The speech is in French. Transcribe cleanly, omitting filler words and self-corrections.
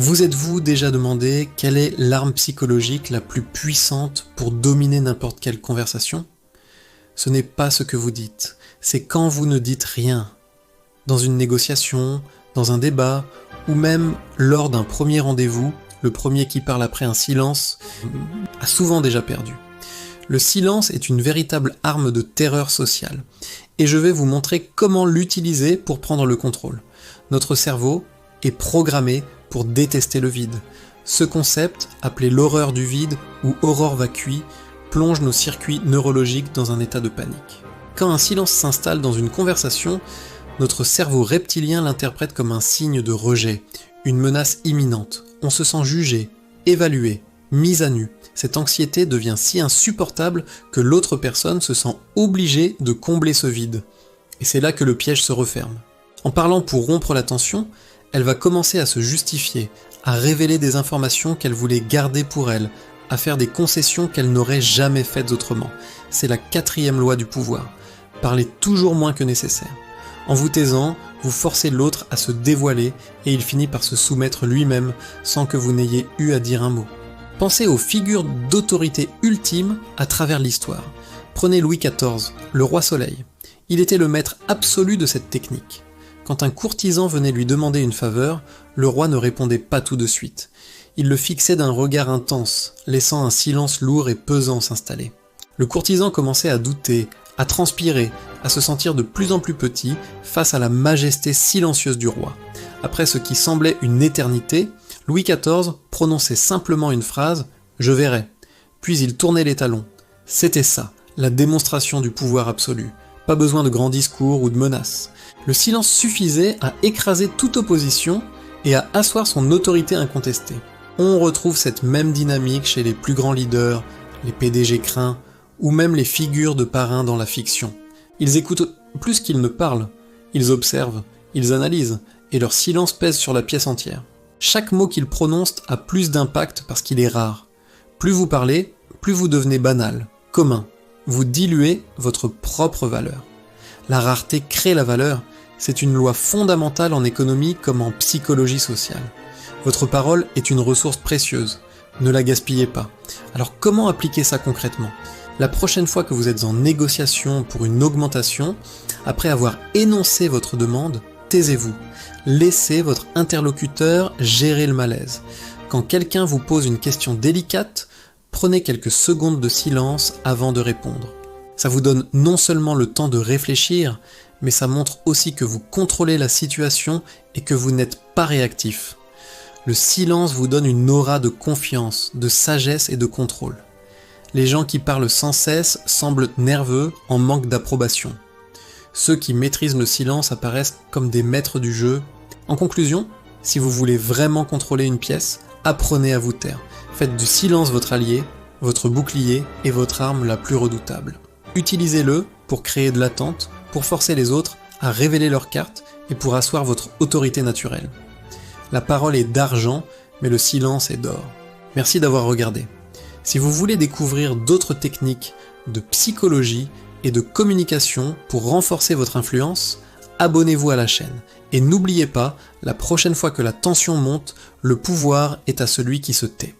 Vous êtes-vous déjà demandé quelle est l'arme psychologique la plus puissante pour dominer n'importe quelle conversation ? Ce n'est pas ce que vous dites, c'est quand vous ne dites rien. Dans une négociation, dans un débat, ou même lors d'un premier rendez-vous, le premier qui parle après un silence a souvent déjà perdu. Le silence est une véritable arme de terreur sociale, et je vais vous montrer comment l'utiliser pour prendre le contrôle. Notre cerveau est programmé pour détester le vide. Ce concept, appelé l'horreur du vide ou aurore vacui, plonge nos circuits neurologiques dans un état de panique. Quand un silence s'installe dans une conversation, notre cerveau reptilien l'interprète comme un signe de rejet, une menace imminente. On se sent jugé, évalué, mis à nu. Cette anxiété devient si insupportable que l'autre personne se sent obligée de combler ce vide. Et c'est là que le piège se referme. En parlant pour rompre la tension, elle va commencer à se justifier, à révéler des informations qu'elle voulait garder pour elle, à faire des concessions qu'elle n'aurait jamais faites autrement. C'est la 4e loi du pouvoir. Parlez toujours moins que nécessaire. En vous taisant, vous forcez l'autre à se dévoiler et il finit par se soumettre lui-même sans que vous n'ayez eu à dire un mot. Pensez aux figures d'autorité ultime à travers l'histoire. Prenez Louis XIV, le roi Soleil. Il était le maître absolu de cette technique. Quand un courtisan venait lui demander une faveur, le roi ne répondait pas tout de suite. Il le fixait d'un regard intense, laissant un silence lourd et pesant s'installer. Le courtisan commençait à douter, à transpirer, à se sentir de plus en plus petit face à la majesté silencieuse du roi. Après ce qui semblait une éternité, Louis XIV prononçait simplement une phrase « Je verrai », puis il tournait les talons. C'était ça, la démonstration du pouvoir absolu. Pas besoin de grands discours ou de menaces. Le silence suffisait à écraser toute opposition et à asseoir son autorité incontestée. On retrouve cette même dynamique chez les plus grands leaders, les PDG craints, ou même les figures de parrains dans la fiction. Ils écoutent plus qu'ils ne parlent, ils observent, ils analysent, et leur silence pèse sur la pièce entière. Chaque mot qu'ils prononcent a plus d'impact parce qu'il est rare. Plus vous parlez, plus vous devenez banal, commun. Vous diluez votre propre valeur. La rareté crée la valeur, c'est une loi fondamentale en économie comme en psychologie sociale. Votre parole est une ressource précieuse, ne la gaspillez pas. Alors comment appliquer ça concrètement ? La prochaine fois que vous êtes en négociation pour une augmentation, après avoir énoncé votre demande, taisez-vous. Laissez votre interlocuteur gérer le malaise. Quand quelqu'un vous pose une question délicate, prenez quelques secondes de silence avant de répondre. Ça vous donne non seulement le temps de réfléchir, mais ça montre aussi que vous contrôlez la situation et que vous n'êtes pas réactif. Le silence vous donne une aura de confiance, de sagesse et de contrôle. Les gens qui parlent sans cesse semblent nerveux, en manque d'approbation. Ceux qui maîtrisent le silence apparaissent comme des maîtres du jeu. En conclusion, si vous voulez vraiment contrôler une pièce, apprenez à vous taire. Faites du silence votre allié, votre bouclier et votre arme la plus redoutable. Utilisez-le pour créer de l'attente, pour forcer les autres à révéler leurs cartes et pour asseoir votre autorité naturelle. La parole est d'argent, mais le silence est d'or. Merci d'avoir regardé. Si vous voulez découvrir d'autres techniques de psychologie et de communication pour renforcer votre influence, abonnez-vous à la chaîne. Et n'oubliez pas, la prochaine fois que la tension monte, le pouvoir est à celui qui se tait.